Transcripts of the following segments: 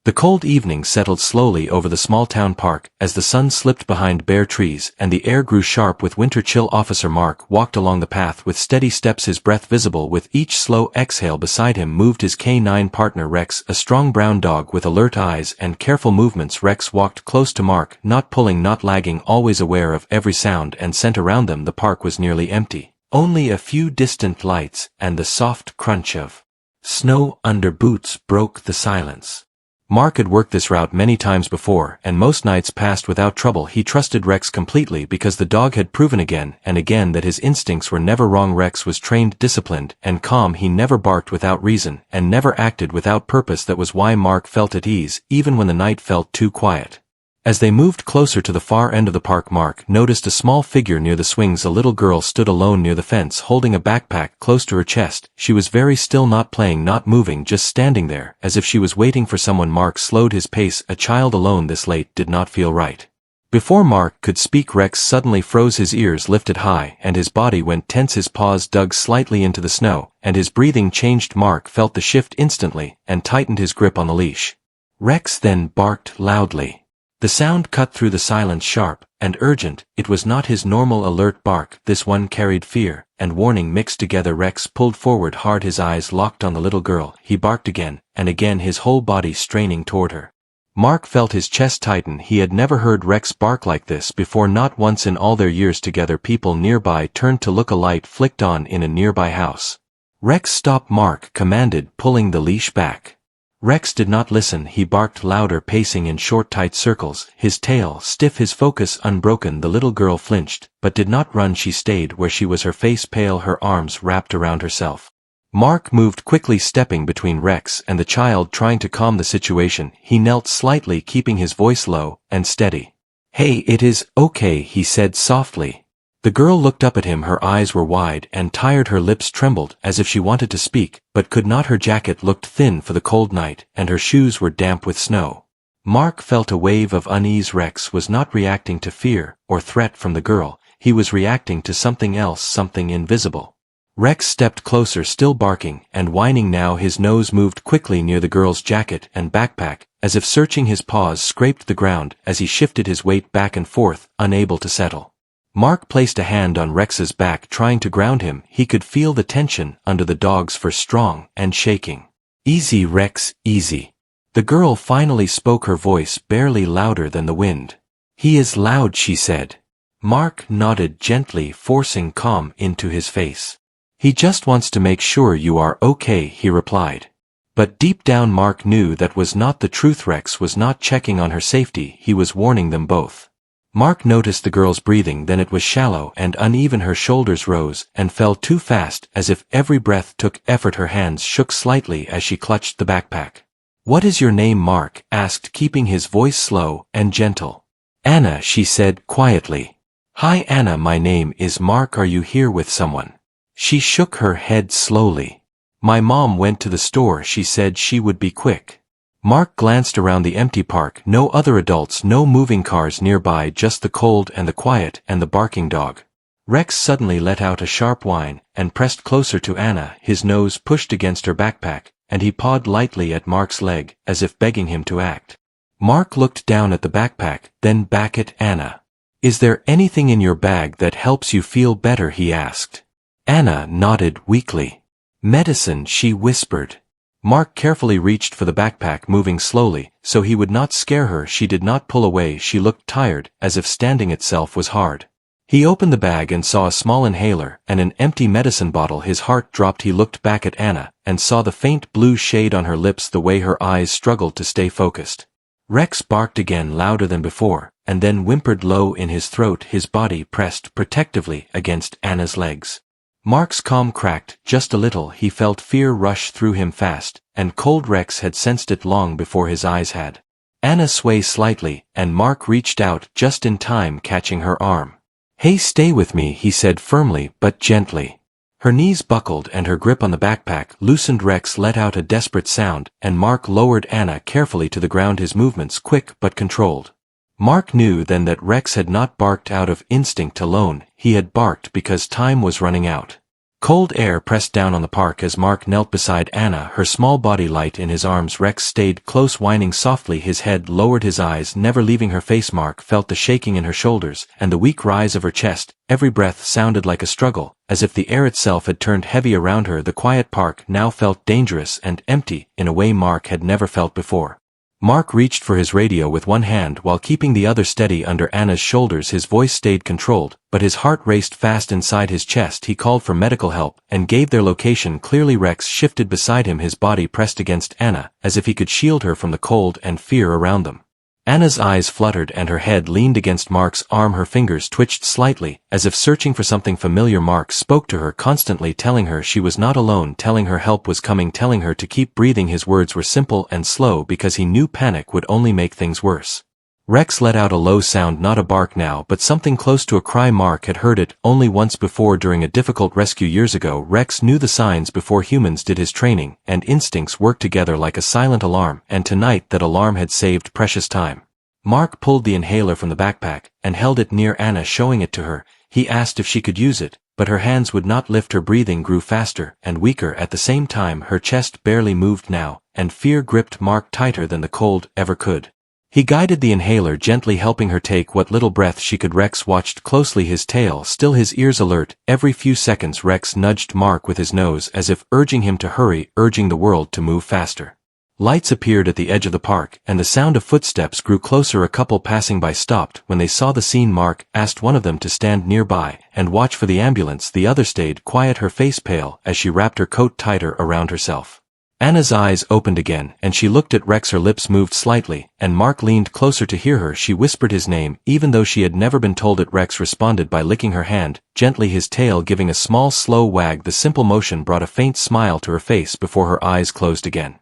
The cold evening settled slowly over the small town park as the sun slipped behind bare trees and the air grew sharp with winter chill. Officer Mark walked along the path with steady steps, his breath visible with each slow exhale. Beside him moved his canine partner Rex, a strong brown dog with alert eyes and careful movements. Rex walked close to Mark, not pulling, not lagging, always aware of every sound and scent around them. The park was nearly empty. Only a few distant lights and the soft crunch of snow under boots broke the silence. Mark had worked this route many times before, and most nights passed without trouble. He trusted Rex completely because the dog had proven again and again that his instincts were never wrong. Rex was trained, disciplined, and calm. He never barked without reason and never acted without purpose. That was why Mark felt at ease, even when the night felt too quiet. As they moved closer to the far end of the park, Mark noticed a small figure near the swings. A little girl stood alone near the fence, holding a backpack close to her chest. She was very still, not playing, not moving, just standing there, as if she was waiting for someone. Mark slowed his pace. A child alone this late did not feel right. Before Mark could speak, Rex suddenly froze, his ears lifted high and his body went tense. His paws dug slightly into the snow, and his breathing changed. Mark felt the shift instantly and tightened his grip on the leash. Rex then barked loudly. The sound cut through the silence, sharp and urgent. It was not his normal alert bark. This one carried fear and warning mixed together. Rex pulled forward hard, his eyes locked on the little girl. He barked again and again, his whole body straining toward her. Mark felt his chest tighten. He had never heard Rex bark like this before, not once in all their years together. People nearby turned to look. A light flicked on in a nearby house. "Rex, stop!" Mark commanded, pulling the leash back. Rex did not listen. He barked louder, pacing in short, tight circles, his tail stiff, his focus unbroken. The little girl flinched, but did not run. She stayed where she was, her face pale, her arms wrapped around herself. Mark moved quickly, stepping between Rex and the child, trying to calm the situation. He knelt slightly, keeping his voice low and steady. "Hey, it is okay," he said softly. The girl looked up at him. Her eyes were wide and tired. Her lips trembled as if she wanted to speak, but could not. Her jacket looked thin for the cold night, and her shoes were damp with snow. Mark felt a wave of unease. Rex was not reacting to fear or threat from the girl. He was reacting to something else, something invisible. Rex stepped closer, still barking and whining now. His nose moved quickly near the girl's jacket and backpack, as if searching. His paws scraped the ground as he shifted his weight back and forth, unable to settle. Mark placed a hand on Rex's back, trying to ground him. He could feel the tension under the dog's fur, strong and shaking. "Easy, Rex, easy." The girl finally spoke, her voice barely louder than the wind. "He is loud," she said. Mark nodded gently, forcing calm into his face. "He just wants to make sure you are okay," he replied. But deep down Mark knew that was not the truth. Rex was not checking on her safety, he was warning them both. Mark noticed the girl's breathing, then it was shallow and uneven. Her shoulders rose and fell too fast, as if every breath took effort. Her hands shook slightly as she clutched the backpack. "What is your name?" Mark asked, keeping his voice slow and gentle. "Anna," she said quietly. "Hi Anna, my name is Mark. Are you here with someone?" She shook her head slowly. "My mom went to the store. She said she would be quick." Mark glanced around the empty park. No other adults, no moving cars nearby, just the cold and the quiet and the barking dog. Rex suddenly let out a sharp whine and pressed closer to Anna, his nose pushed against her backpack, and he pawed lightly at Mark's leg, as if begging him to act. Mark looked down at the backpack, then back at Anna. "Is there anything in your bag that helps you feel better?" he asked. Anna nodded weakly. "Medicine," she whispered. Mark carefully reached for the backpack, moving slowly, so he would not scare her. She did not pull away. She looked tired, as if standing itself was hard. He opened the bag and saw a small inhaler and an empty medicine bottle. His heart dropped. He looked back at Anna and saw the faint blue shade on her lips, the way her eyes struggled to stay focused. Rex barked again, louder than before, and then whimpered low in his throat, his body pressed protectively against Anna's legs. Mark's calm cracked just a little. He felt fear rush through him fast, and cold. Rex had sensed it long before his eyes had. Anna swayed slightly, and Mark reached out just in time, catching her arm. "Hey, stay with me," he said firmly but gently. Her knees buckled and her grip on the backpack loosened. Rex let out a desperate sound, and Mark lowered Anna carefully to the ground, his movements quick but controlled. Mark knew then that Rex had not barked out of instinct alone. He had barked because time was running out. Cold air pressed down on the park as Mark knelt beside Anna, her small body light in his arms. Rex stayed close, whining softly, his head lowered, his eyes never leaving her face. Mark felt the shaking in her shoulders and the weak rise of her chest. Every breath sounded like a struggle, as if the air itself had turned heavy around her. The quiet park now felt dangerous and empty in a way Mark had never felt before. Mark reached for his radio with one hand while keeping the other steady under Anna's shoulders. His voice stayed controlled, but his heart raced fast inside his chest. He called for medical help and gave their location clearly. Rex shifted beside him, his body pressed against Anna, as if he could shield her from the cold and fear around them. Anna's eyes fluttered and her head leaned against Mark's arm. Her fingers twitched slightly, as if searching for something familiar. Mark spoke to her constantly, telling her she was not alone, telling her help was coming, telling her to keep breathing. His words were simple and slow because he knew panic would only make things worse. Rex let out a low sound, not a bark now, but something close to a cry. Mark had heard it only once before during a difficult rescue years ago. Rex knew the signs before humans did. His training and instincts worked together like a silent alarm, and tonight that alarm had saved precious time. Mark pulled the inhaler from the backpack and held it near Anna, showing it to her. He asked if she could use it, but her hands would not lift. Her breathing grew faster and weaker at the same time. Her chest barely moved now, and fear gripped Mark tighter than the cold ever could. He guided the inhaler gently, helping her take what little breath she could. Rex watched closely, his tail still, his ears alert. Every few seconds Rex nudged Mark with his nose as if urging him to hurry, urging the world to move faster. Lights appeared at the edge of the park, and the sound of footsteps grew closer. A couple passing by stopped when they saw the scene. Mark asked one of them to stand nearby and watch for the ambulance. The other stayed quiet, her face pale as she wrapped her coat tighter around herself. Anna's eyes opened again, and she looked at Rex. Her lips moved slightly, and Mark leaned closer to hear her. She whispered his name, even though she had never been told it. Rex responded by licking her hand, gently, his tail giving a small, slow wag. The simple motion brought a faint smile to her face before her eyes closed again.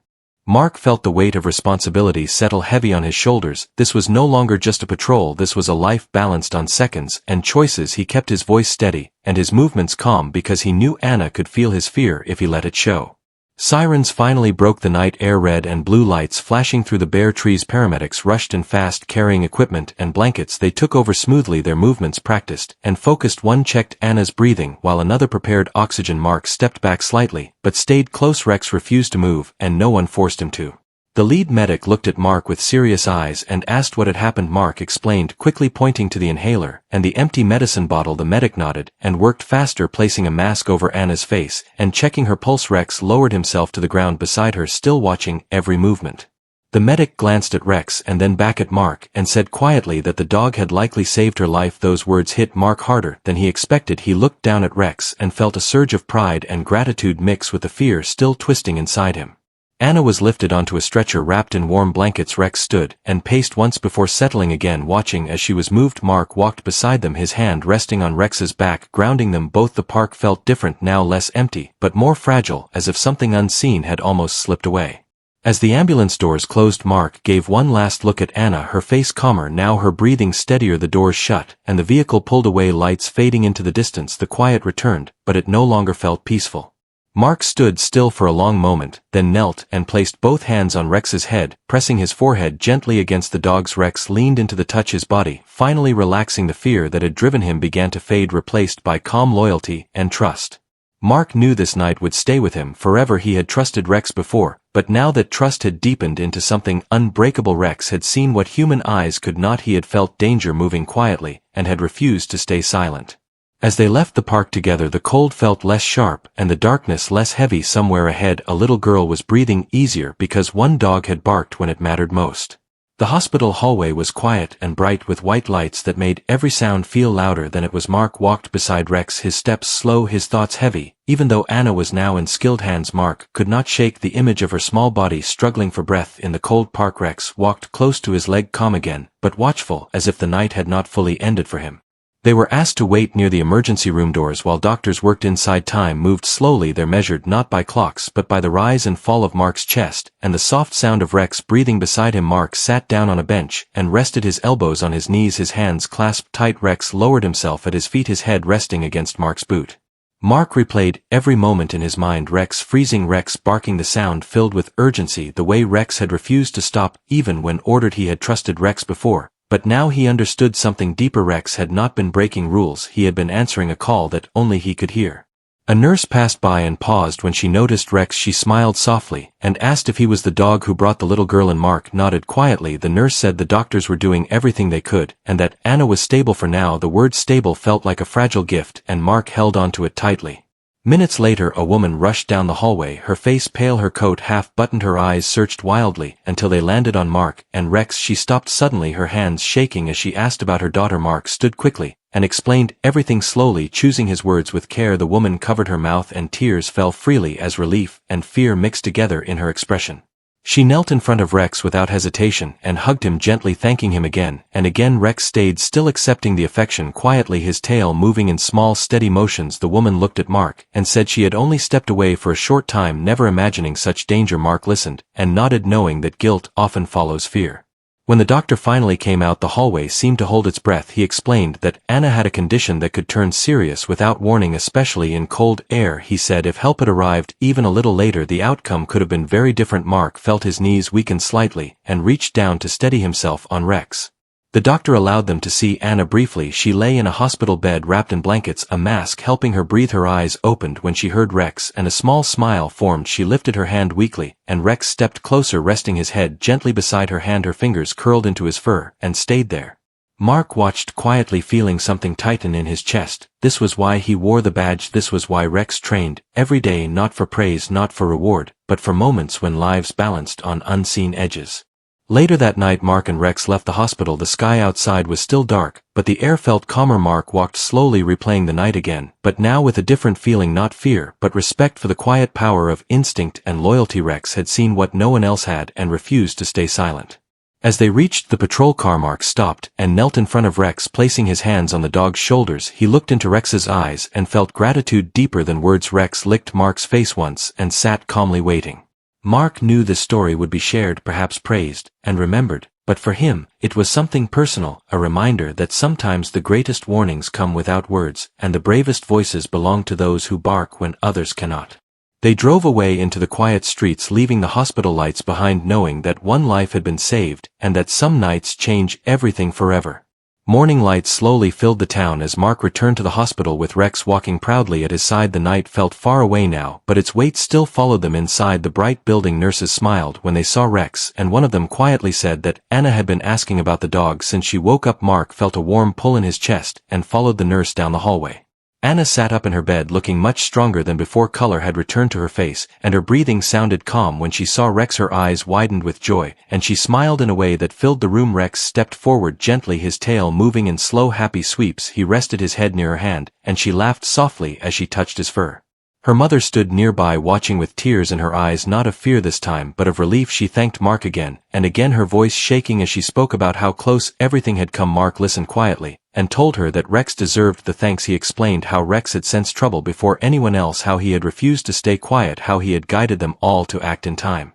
Mark felt the weight of responsibility settle heavy on his shoulders. This was no longer just a patrol, this was a life balanced on seconds and choices. He kept his voice steady, and his movements calm, because he knew Anna could feel his fear if he let it show. Sirens finally broke the night air, red and blue lights flashing through the bare trees. Paramedics rushed in fast, carrying equipment and blankets. They took over smoothly, their movements practiced and focused. One checked Anna's breathing while another prepared oxygen. Mark stepped back slightly, but stayed close. Rex refused to move, and no one forced him to. The lead medic looked at Mark with serious eyes and asked what had happened. Mark explained, quickly pointing to the inhaler and the empty medicine bottle. The medic nodded and worked faster, placing a mask over Anna's face and checking her pulse. Rex lowered himself to the ground beside her, still watching every movement. The medic glanced at Rex and then back at Mark and said quietly that the dog had likely saved her life. Those words hit Mark harder than he expected. He looked down at Rex and felt a surge of pride and gratitude mix with the fear still twisting inside him. Anna was lifted onto a stretcher wrapped in warm blankets. Rex stood and paced once before settling again, watching as she was moved. Mark walked beside them, his hand resting on Rex's back, grounding them both. The park felt different now, less empty, but more fragile, as if something unseen had almost slipped away. As the ambulance doors closed, Mark gave one last look at Anna, her face calmer now, her breathing steadier. The doors shut, and the vehicle pulled away, lights fading into the distance. The quiet returned, but it no longer felt peaceful. Mark stood still for a long moment, then knelt and placed both hands on Rex's head, pressing his forehead gently against the dog's. Rex leaned into the touch, his body finally relaxing. The fear that had driven him began to fade, replaced by calm loyalty and trust. Mark knew this night would stay with him forever. He had trusted Rex before, but now that trust had deepened into something unbreakable. Rex had seen what human eyes could not. He had felt danger moving quietly, and had refused to stay silent. As they left the park together, the cold felt less sharp and the darkness less heavy. Somewhere ahead, a little girl was breathing easier because one dog had barked when it mattered most. The hospital hallway was quiet and bright with white lights that made every sound feel louder than it was. Mark walked beside Rex, his steps slow, his thoughts heavy. Even though Anna was now in skilled hands, Mark could not shake the image of her small body struggling for breath in the cold park. Rex walked close to his leg, calm again, but watchful, as if the night had not fully ended for him. They were asked to wait near the emergency room doors while doctors worked inside. Time moved slowly there, measured not by clocks but by the rise and fall of Mark's chest, and the soft sound of Rex breathing beside him. Mark sat down on a bench and rested his elbows on his knees, his hands clasped tight. Rex lowered himself at his feet, his head resting against Mark's boot. Mark replayed every moment in his mind. Rex freezing, Rex barking, the sound filled with urgency, the way Rex had refused to stop even when ordered. He had trusted Rex before, but now he understood something deeper. Rex had not been breaking rules, he had been answering a call that only he could hear. A nurse passed by and paused when she noticed Rex. She smiled softly, and asked if he was the dog who brought the little girl, and Mark nodded quietly. The nurse said the doctors were doing everything they could, and that Anna was stable for now. The word stable felt like a fragile gift, and Mark held onto it tightly. Minutes later a woman rushed down the hallway, her face pale, her coat half-buttoned, her eyes searched wildly, until they landed on Mark and Rex. She stopped suddenly, her hands shaking as she asked about her daughter. Mark stood quickly, and explained everything slowly, choosing his words with care. The woman covered her mouth and tears fell freely as relief and fear mixed together in her expression. She knelt in front of Rex without hesitation and hugged him gently, thanking him again and again. Rex stayed still, accepting the affection quietly, his tail moving in small steady motions. The woman looked at Mark and said she had only stepped away for a short time, never imagining such danger. Mark listened and nodded, knowing that guilt often follows fear. When the doctor finally came out, the hallway seemed to hold its breath. He explained that Anna had a condition that could turn serious without warning, especially in cold air. He said if help had arrived even a little later, the outcome could have been very different. Mark felt his knees weaken slightly and reached down to steady himself on Rex. The doctor allowed them to see Anna briefly. She lay in a hospital bed wrapped in blankets, a mask helping her breathe. Her eyes opened when she heard Rex, and a small smile formed. She lifted her hand weakly, and Rex stepped closer, resting his head gently beside her hand. Her fingers curled into his fur and stayed there. Mark watched quietly, feeling something tighten in his chest. This was why he wore the badge. This was why Rex trained every day, not for praise, not for reward, but for moments when lives balanced on unseen edges. Later that night Mark and Rex left the hospital. The sky outside was still dark, but the air felt calmer. Mark walked slowly, replaying the night again, but now with a different feeling, not fear, but respect for the quiet power of instinct and loyalty. Rex had seen what no one else had and refused to stay silent. As they reached the patrol car, Mark stopped and knelt in front of Rex, placing his hands on the dog's shoulders. He looked into Rex's eyes and felt gratitude deeper than words. Rex licked Mark's face once and sat calmly waiting. Mark knew this story would be shared, perhaps praised, and remembered, but for him, it was something personal, a reminder that sometimes the greatest warnings come without words, and the bravest voices belong to those who bark when others cannot. They drove away into the quiet streets, leaving the hospital lights behind, knowing that one life had been saved, and that some nights change everything forever. Morning light slowly filled the town as Mark returned to the hospital with Rex walking proudly at his side. The night felt far away now, but its weight still followed them. Inside the bright building, nurses smiled when they saw Rex, and one of them quietly said that Anna had been asking about the dog since she woke up. Mark felt a warm pull in his chest and followed the nurse down the hallway. Anna sat up in her bed, looking much stronger than before. Color had returned to her face, and her breathing sounded calm. When she saw Rex, her eyes widened with joy, and she smiled in a way that filled the room. Rex stepped forward gently, his tail moving in slow, happy sweeps. He rested his head near her hand, and she laughed softly as she touched his fur. Her mother stood nearby, watching with tears in her eyes, not of fear this time, but of relief. She thanked Mark again, and again, her voice shaking as she spoke about how close everything had come. Mark listened quietly, and told her that Rex deserved the thanks. He explained how Rex had sensed trouble before anyone else, how he had refused to stay quiet, how he had guided them all to act in time.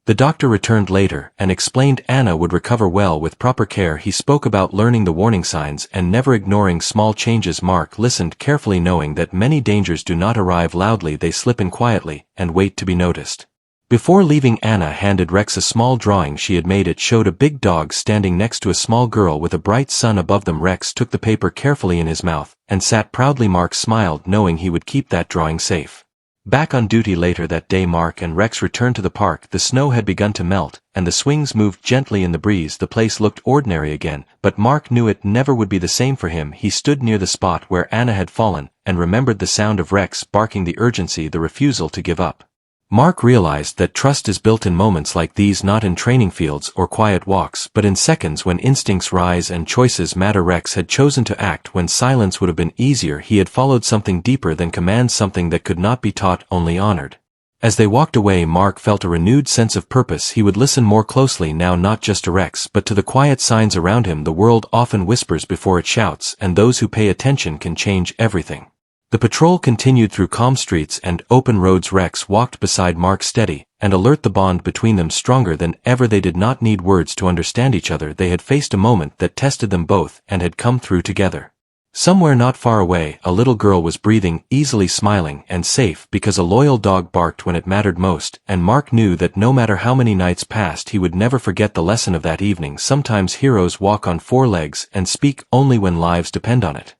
The doctor returned later and explained Anna would recover well with proper care. He spoke about learning the warning signs and never ignoring small changes. Mark listened carefully, knowing that many dangers do not arrive loudly, they slip in quietly and wait to be noticed. Before leaving, Anna handed Rex a small drawing she had made. It showed a big dog standing next to a small girl with a bright sun above them. Rex took the paper carefully in his mouth and sat proudly. Mark smiled, knowing he would keep that drawing safe. Back on duty later that day, Mark and Rex returned to the park. The snow had begun to melt, and the swings moved gently in the breeze. The place looked ordinary again, but Mark knew it never would be the same for him. He stood near the spot where Anna had fallen, and remembered the sound of Rex barking, the urgency, the refusal to give up. Mark realized that trust is built in moments like these, not in training fields or quiet walks, but in seconds when instincts rise and choices matter. Rex had chosen to act when silence would have been easier. He had followed something deeper than commands, something that could not be taught, only honored. As they walked away, Mark felt a renewed sense of purpose. He would listen more closely now, not just to Rex, but to the quiet signs around him. The world often whispers before it shouts, and those who pay attention can change everything. The patrol continued through calm streets and open roads. Rex walked beside Mark, steady and alert, the bond between them stronger than ever. They did not need words to understand each other. They had faced a moment that tested them both and had come through together. Somewhere not far away, a little girl was breathing easily, smiling and safe because a loyal dog barked when it mattered most, and Mark knew that no matter how many nights passed, he would never forget the lesson of that evening. Sometimes heroes walk on four legs and speak only when lives depend on it.